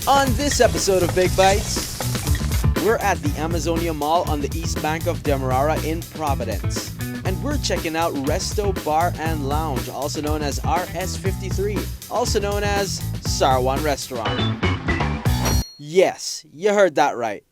On this episode of Big Bites, we're at the Amazonia Mall on the east bank of Demerara in Providence. And we're checking out Resto Bar and Lounge, also known as RS53, also known as Sarwan Restaurant. Yes, you heard that right.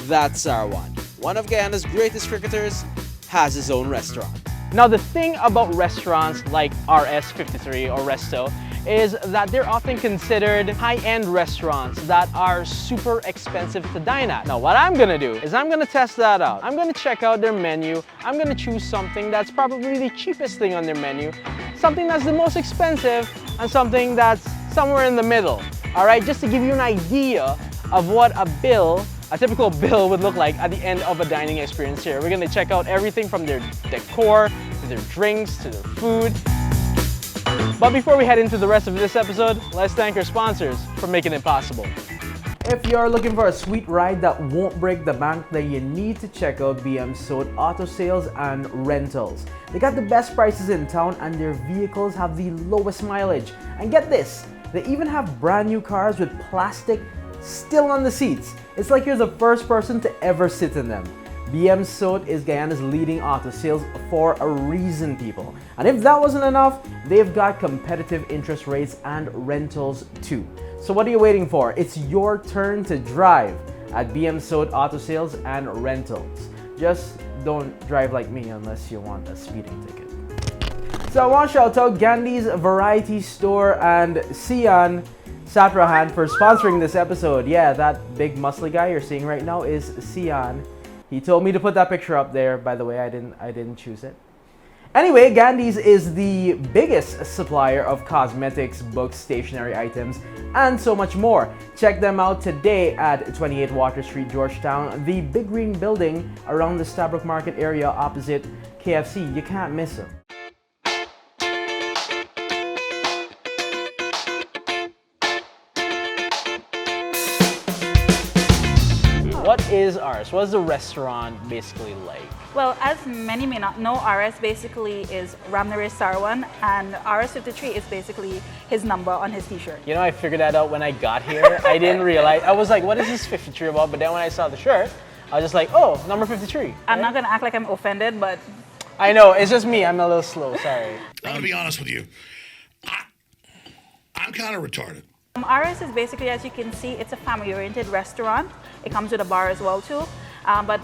That's Sarwan, one of Guyana's greatest cricketers, has his own restaurant. Now the thing about restaurants like RS53 or Resto is that they're often considered high-end restaurants that are super expensive to dine at. Now what I'm gonna do is I'm gonna test that out. I'm gonna check out their menu. I'm gonna choose something that's probably the cheapest thing on their menu, something that's the most expensive, and something that's somewhere in the middle. All right, just to give you an idea of what a typical bill would look like at the end of a dining experience here. We're gonna check out everything from their decor, to their drinks, to their food. But before we head into the rest of this episode, let's thank our sponsors for making it possible. If you're looking for a sweet ride that won't break the bank, then you need to check out Soat Auto Sales and Rentals. They got the best prices in town and their vehicles have the lowest mileage. And get this, they even have brand new cars with plastic still on the seats. It's like you're the first person to ever sit in them. Soat is Guyana's leading auto sales for a reason, people. And if that wasn't enough, they've got competitive interest rates and rentals too. So what are you waiting for? It's your turn to drive at Soat Auto Sales and Rentals. Just don't drive like me unless you want a speeding ticket. So I want to shout out Gandi's Variety Store and Sian Satrahan for sponsoring this episode. Yeah, that big muscly guy you're seeing right now is Sian. He told me to put that picture up there. By the way, I didn't choose it. Anyway, Gandi's is the biggest supplier of cosmetics, books, stationery items, and so much more. Check them out today at 28 Water Street, Georgetown, the big green building around the Stabrook Market area opposite KFC. You can't miss them. What is ours? What is the restaurant basically like? Well, as many may not know, RS basically is Ramnare Sarwan, and RS53 is basically his number on his t-shirt. You know, I figured that out when I got here. I didn't realize. I was like, what is this 53 about? But then when I saw the shirt, I was just like, oh, number 53. I'm not going to act like I'm offended, but... I know, it's just me. I'm a little slow, sorry. I'm going to be honest with you. I'm kind of retarded. RS is basically, as you can see, it's a family-oriented restaurant. It comes with a bar as well too. But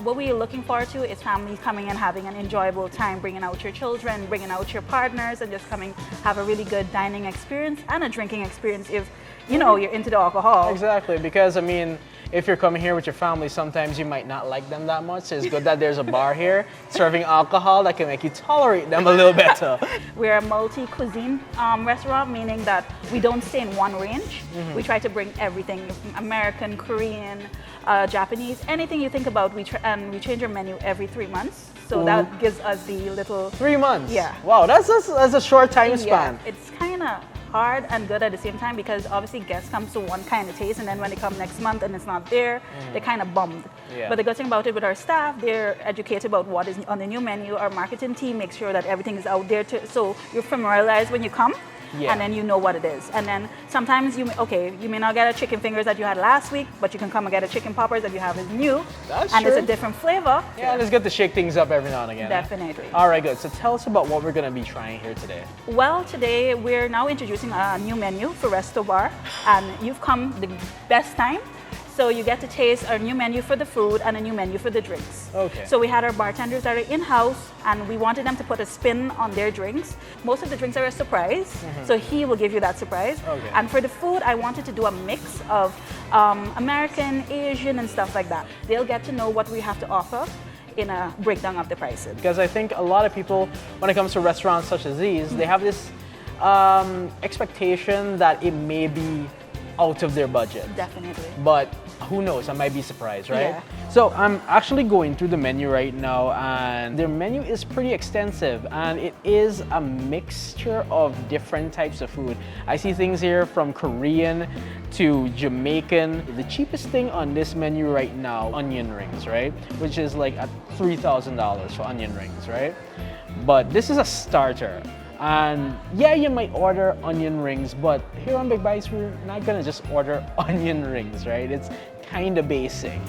what we're looking forward to is families coming and having an enjoyable time, bringing out your children, bringing out your partners, and just coming have a really good dining experience and a drinking experience if, you know, you're into the alcohol. Exactly, because I mean, if you're coming here with your family, sometimes you might not like them that much. So it's good that there's a bar here serving alcohol that can make you tolerate them a little better. We're a multi-cuisine restaurant, meaning that we don't stay in one range. We try to bring everything, American, Korean, Japanese, anything you think about, and we change our menu every 3 months. So that gives us the little... 3 months? Yeah. Wow, that's a short time span. Yeah, it's kind of hard and good at the same time because obviously guests come to one kind of taste and then when they come next month and it's not there, they're kind of bummed. Yeah. But the good thing about it with our staff, they're educated about what is on the new menu. Our marketing team makes sure that everything is out there so you're familiarized when you come. Yeah. And then you know what it is. And then sometimes you may not get a chicken fingers that you had last week, but you can come and get a chicken poppers that you have is new. That's and true. It's a different flavor. Yeah, and it's good to shake things up every now and again. Definitely. All right, good. So tell us about what we're going to be trying here today. Well, today we're now introducing a new menu for Resto Bar, and you've come the best time. So you get to taste our new menu for the food and a new menu for the drinks. Okay. So we had our bartenders that are in-house and we wanted them to put a spin on their drinks. Most of the drinks are a surprise, so he will give you that surprise. Okay. And for the food, I wanted to do a mix of American, Asian, and stuff like that. They'll get to know what we have to offer in a breakdown of the prices. Because I think a lot of people, when it comes to restaurants such as these, they have this expectation that it may be out of their budget. Definitely. But who knows, I might be surprised, right? Yeah. So I'm actually going through the menu right now and their menu is pretty extensive and it is a mixture of different types of food. I see things here from Korean to Jamaican. The cheapest thing on this menu right now, onion rings, right? Which is like at $3,000 for onion rings, right? But this is a starter. And yeah, you might order onion rings, but here on Big Bites, we're not gonna just order onion rings, right? It's kind of basic.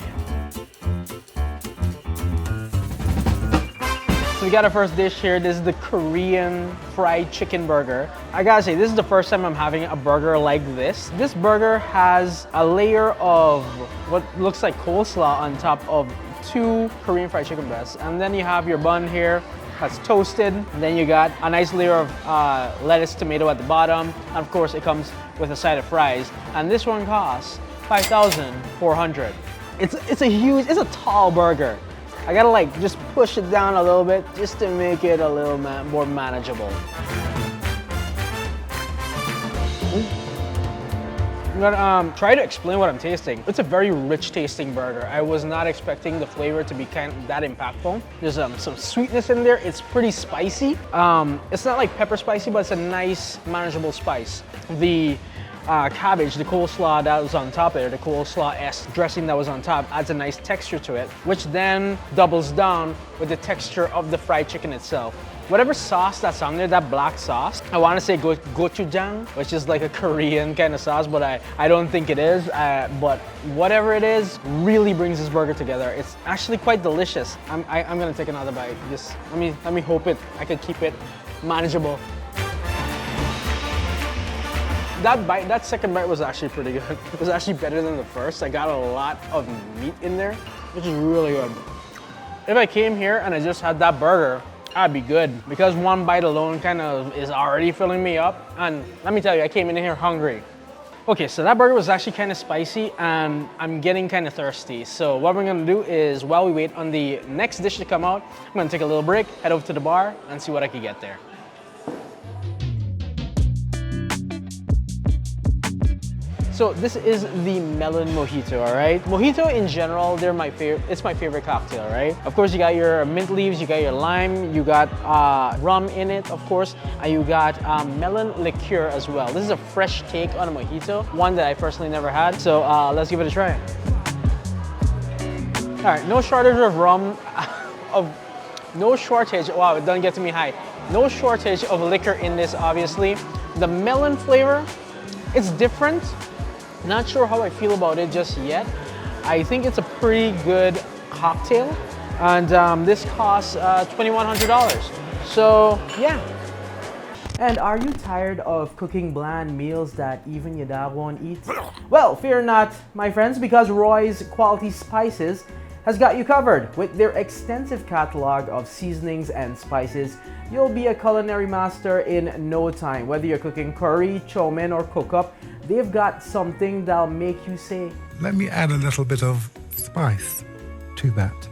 So we got our first dish here. This is the Korean fried chicken burger. I gotta say, this is the first time I'm having a burger like this. This burger has a layer of what looks like coleslaw on top of 2 Korean fried chicken breasts. And then you have your bun here that's toasted. And then you got a nice layer of lettuce, tomato at the bottom. And of course, it comes with a side of fries. And this one costs $5,400. It's a tall burger. I gotta like just push it down a little bit just to make it a little more manageable. I'm gonna try to explain what I'm tasting. It's a very rich tasting burger. I was not expecting the flavor to be that impactful. There's some sweetness in there. It's pretty spicy. It's not like pepper spicy, but it's a nice manageable spice. The cabbage, the coleslaw that was on top there, the coleslaw-esque dressing that was on top adds a nice texture to it, which then doubles down with the texture of the fried chicken itself. Whatever sauce that's on there, that black sauce, I want to say gochujang, which is like a Korean kind of sauce, but I don't think it is. But whatever it is, really brings this burger together. It's actually quite delicious. I'm gonna take another bite. Just let me hope I can keep it manageable. That second bite was actually pretty good. It was actually better than the first. I got a lot of meat in there, which is really good. If I came here and I just had that burger, I'd be good, because one bite alone kind of is already filling me up. And let me tell you, I came in here hungry. Okay, so that burger was actually kind of spicy and I'm getting kind of thirsty. So what we're gonna do is, while we wait on the next dish to come out, I'm gonna take a little break, head over to the bar and see what I can get there. So this is the melon mojito, all right? Mojito in general, it's my favorite cocktail, right? Of course, you got your mint leaves, you got your lime, you got rum in it, of course, and you got melon liqueur as well. This is a fresh take on a mojito, one that I personally never had. So let's give it a try. All right, no shortage of rum, no shortage, wow, it doesn't get to me high. No shortage of liquor in this, obviously. The melon flavor, it's different. Not sure how I feel about it just yet. I think it's a pretty good cocktail, and this costs $2,100. So yeah. And are you tired of cooking bland meals that even your dog won't eat? Well, fear not, my friends, because Roy's Quality Spices has got you covered. With their extensive catalog of seasonings and spices, you'll be a culinary master in no time. Whether you're cooking curry, chow mein, or cook-up, they've got something that'll make you say, let me add a little bit of spice to that.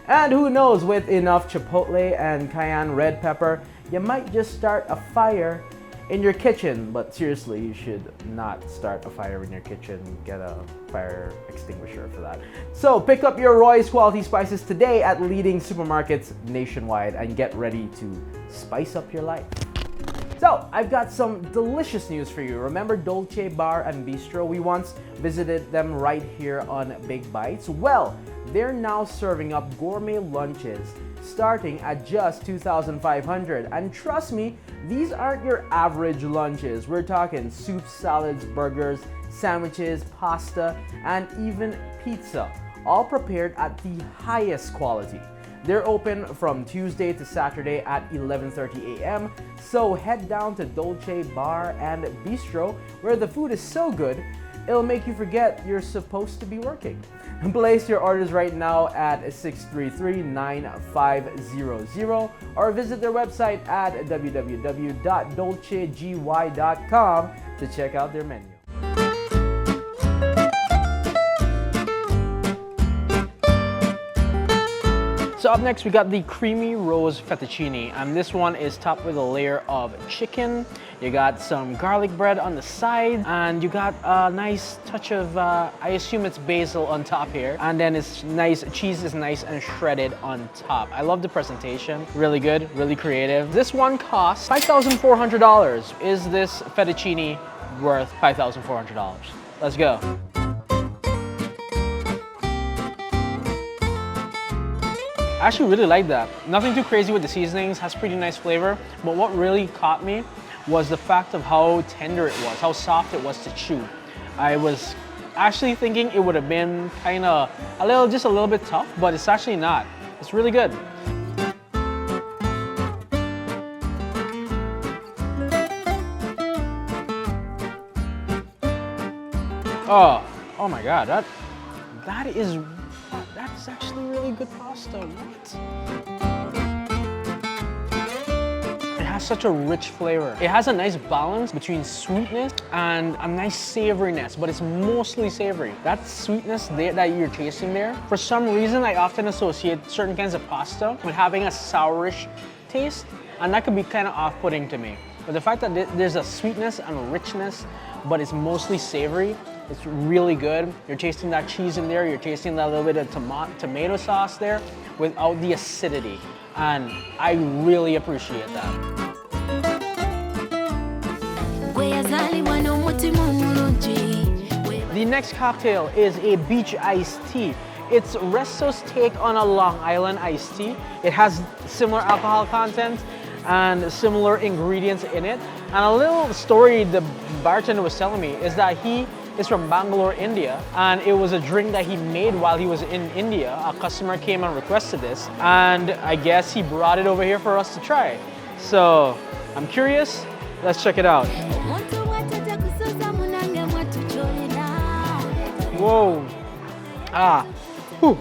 And who knows, with enough chipotle and cayenne red pepper, you might just start a fire in your kitchen. But seriously, you should not start a fire in your kitchen. Get a fire extinguisher for that. So pick up your Roy's Quality Spices today at leading supermarkets nationwide and get ready to spice up your life. So, I've got some delicious news for you. Remember Dolce Bar and Bistro? We once visited them right here on Big Bites. Well, they're now serving up gourmet lunches starting at just $2,500. And trust me, these aren't your average lunches. We're talking soups, salads, burgers, sandwiches, pasta, and even pizza, all prepared at the highest quality. They're open from Tuesday to Saturday at 11:30 a.m. So head down to Dolce Bar and Bistro, where the food is so good, it'll make you forget you're supposed to be working. Place your orders right now at 633-9500 or visit their website at www.dolcegyy.com to check out their menu. So up next, we got the creamy rose fettuccine, and this one is topped with a layer of chicken. You got some garlic bread on the side, and you got a nice touch of, I assume it's basil on top here. And then it's nice, cheese is nice and shredded on top. I love the presentation, really good, really creative. This one costs $5,400. Is this fettuccine worth $5,400? Let's go. I actually really like that. Nothing too crazy with the seasonings, has pretty nice flavor, but what really caught me was the fact of how tender it was, how soft it was to chew. I was actually thinking it would have been kind of just a little bit tough, but it's actually not. It's really good. Oh my God, that's actually really good pasta. What? It has such a rich flavor. It has a nice balance between sweetness and a nice savoriness, but it's mostly savory. That sweetness that you're tasting there, for some reason I often associate certain kinds of pasta with having a sourish taste, and that could be kind of off-putting to me. But the fact that there's a sweetness and a richness, but it's mostly savory, it's really good. You're tasting that cheese in there, you're tasting that little bit of tomato sauce there without the acidity. And I really appreciate that. The next cocktail is a beach iced tea. It's Resto's take on a Long Island iced tea. It has similar alcohol content and similar ingredients in it. And a little story the bartender was telling me is that he is from Bangalore, India, and it was a drink that he made while he was in India. A customer came and requested this, and I guess he brought it over here for us to try. So I'm curious, let's check it out. Whoa. Whew.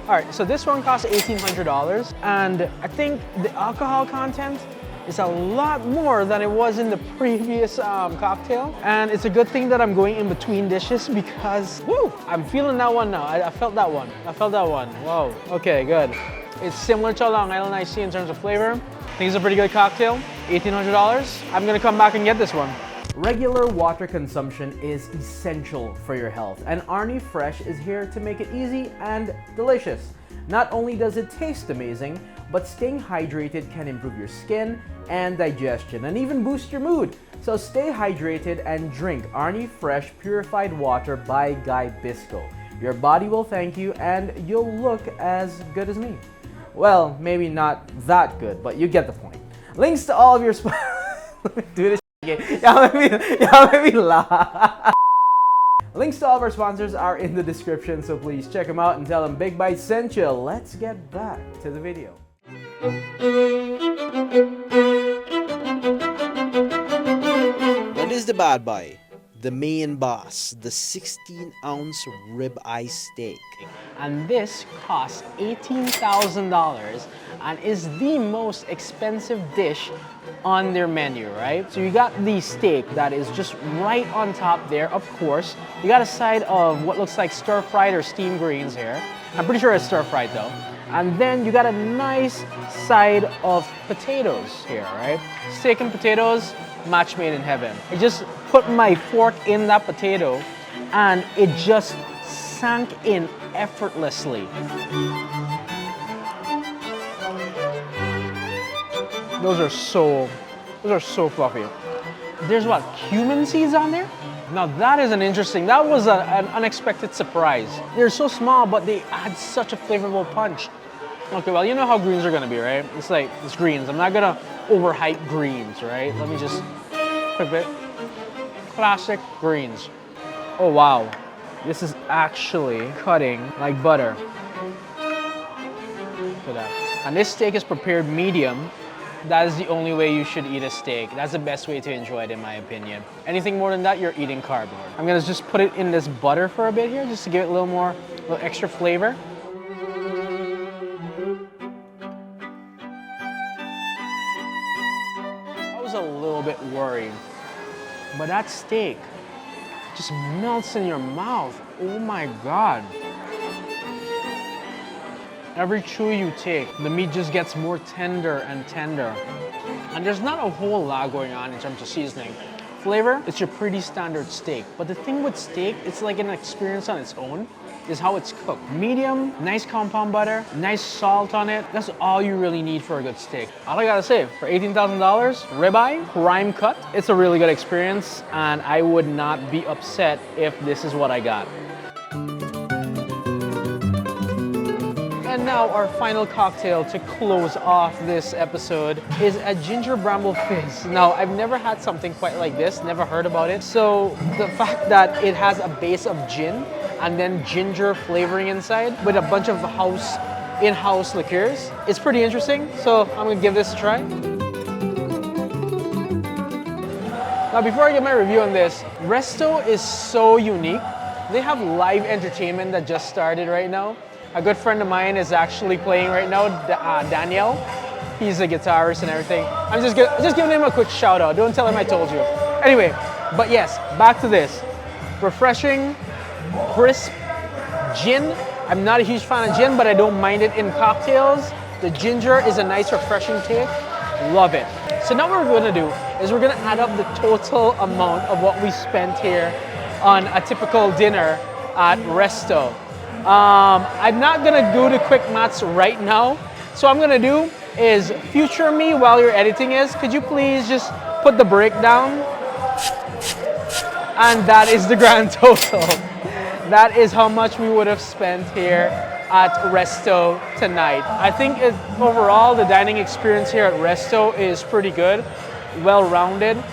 All right, so this one costs $1,800, and I think the alcohol content is a lot more than it was in the previous cocktail. And it's a good thing that I'm going in between dishes because, woo, I'm feeling that one now. I felt that one. Whoa, okay, good. It's similar to a Long Island iced tea in terms of flavor. I think it's a pretty good cocktail. $1,800. I'm gonna come back and get this one. Regular water consumption is essential for your health, and Arnie Fresh is here to make it easy and delicious. Not only does it taste amazing, but staying hydrated can improve your skin and digestion and even boost your mood. So stay hydrated and drink Arnie Fresh Purified Water by Guybisco. Your body will thank you and you'll look as good as me. Well, maybe not that good, but you get the point. Links to all of your Let me do this again. Y'all made me laugh. Links to all of our sponsors are in the description, so please check them out and tell them Big Bite sent you. Let's get back to the video. What is the bad boy? The main boss, the 16-ounce ribeye steak. And this costs $18,000 and is the most expensive dish on their menu, right? So you got the steak that is just right on top there, of course. You got a side of what looks like stir-fried or steamed greens here. I'm pretty sure it's stir-fried though. And then you got a nice side of potatoes here, right? Steak and potatoes, match made in heaven. I just put my fork in that potato and it just sank in effortlessly. Those are so fluffy. There's what, cumin seeds on there? Now that is that was an unexpected surprise. They're so small, but they add such a flavorful punch. Okay, well, you know how greens are gonna be, right? It's greens. I'm not gonna overhype greens, right? Let me just quick bit. Classic greens. Oh wow, this is actually cutting like butter. Look at that. And this steak is prepared medium. That is the only way you should eat a steak. That's the best way to enjoy it in my opinion. Anything more than that, you're eating cardboard. I'm gonna just put it in this butter for a bit here, just to give it a little extra flavor. I was a little bit worried, but that steak just melts in your mouth. Oh my God. Every chew you take, the meat just gets more tender and tender. And there's not a whole lot going on in terms of seasoning. Flavor, it's your pretty standard steak. But the thing with steak, it's like an experience on its own, is how it's cooked. Medium, nice compound butter, nice salt on it. That's all you really need for a good steak. All I gotta say, for $18,000, ribeye, prime cut, it's a really good experience, and I would not be upset if this is what I got. And now our final cocktail to close off this episode is a ginger bramble fizz. Now, I've never had something quite like this, never heard about it. So the fact that it has a base of gin and then ginger flavoring inside with a bunch of in-house liqueurs, it's pretty interesting. So I'm gonna give this a try. Now, before I get my review on this, Resto is so unique. They have live entertainment that just started right now. A good friend of mine is actually playing right now, Daniel. He's a guitarist and everything. I'm just giving him a quick shout out. Don't tell him I told you. Anyway, but yes, back to this. Refreshing, crisp gin. I'm not a huge fan of gin, but I don't mind it in cocktails. The ginger is a nice refreshing take. Love it. So now what we're gonna do is we're gonna add up the total amount of what we spent here on a typical dinner at Resto. I'm not gonna do the quick maths right now. So what I'm gonna do is future me while you're editing could you please just put the breakdown? And that is the grand total. That is how much we would have spent here at Resto tonight. I think overall the dining experience here at Resto is pretty good, well-rounded.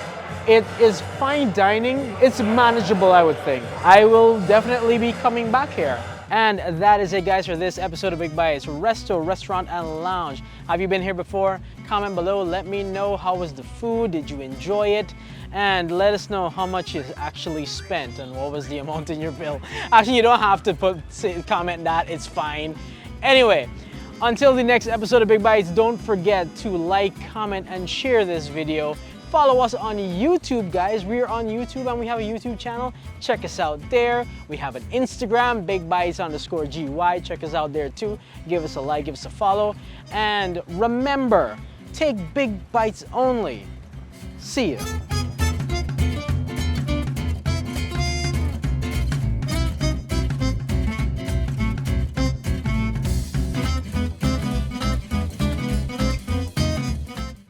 It is fine dining. It's manageable, I would think. I will definitely be coming back here. And that is it, guys, for this episode of Big Bites, Resto Restaurant and Lounge. Have you been here before? Comment below. Let me know how was the food. Did you enjoy it? And let us know how much you actually spent and what was the amount in your bill. Actually, you don't have to comment that. It's fine. Anyway, until the next episode of Big Bites, don't forget to like, comment, and share this video. Follow us on YouTube, guys. We're on YouTube and we have a YouTube channel. Check us out there. We have an Instagram, BigBites_GY. Check us out there too. Give us a like, give us a follow. And remember, take big bites only. See you.